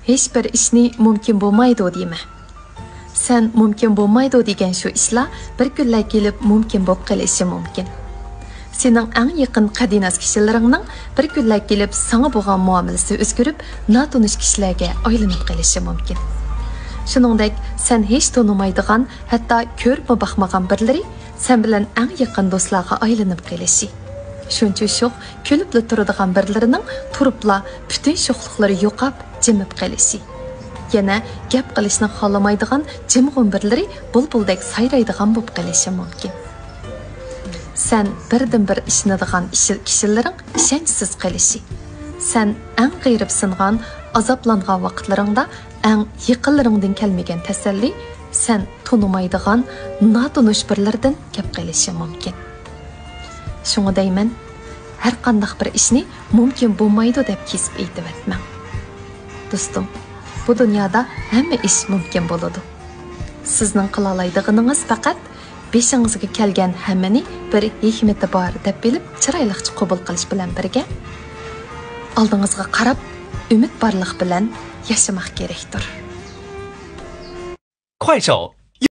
hech bir ishni mumkin bo'lmaydi deymi? Sen mumkin bo'lmaydi degan shu ishlar bir kunlar kelib mumkin bo'lib qolishi mumkin. Sening eng yaqin qadinoz kishilaringning bir kunlar kelib sana bo'lgan muomalasi o'zgarib, notanish kishilarga aylanib qolishi mumkin. Shuningdek, sen hech tonimaydigan, hatto ko'rib baxmagan birlari sen bilan eng yaqin do'stlarga aylanib qolishi. Shuncha sho'x kulibla turadigan birlarining turibla butun sho'xliklari yo'qab, jimib qolishi. Yana gap qilishni xohlamaydigan jimg'un birlari bulbuldek sayraydigan bo'lib qolishi mumkin. Sen birdan-bir ishinadigan kishilaring ishonchsiz qilishi. Sen eng qiyirib singan, azoblangan vaqtlaringda eng yaqinlaringdan kelmagan tasalli sen tonimaydigan notanish birlardan gap qilishi mumkin. Shunga deyman, har qanday bir ishni mumkin bo'lmaydi deb kesib aytib o'tmang. Do'stim, bu dunyoda hamma ish mumkin bo'ladi. Sizning qila oladiganingiz faqat beshingizga kelgan hammani bir hikmati bor deb bilib, chiroyliqcha qabul qilish bilan birga oldingizga qarab, umid borlik bilan yashamoq kerakdir. 快手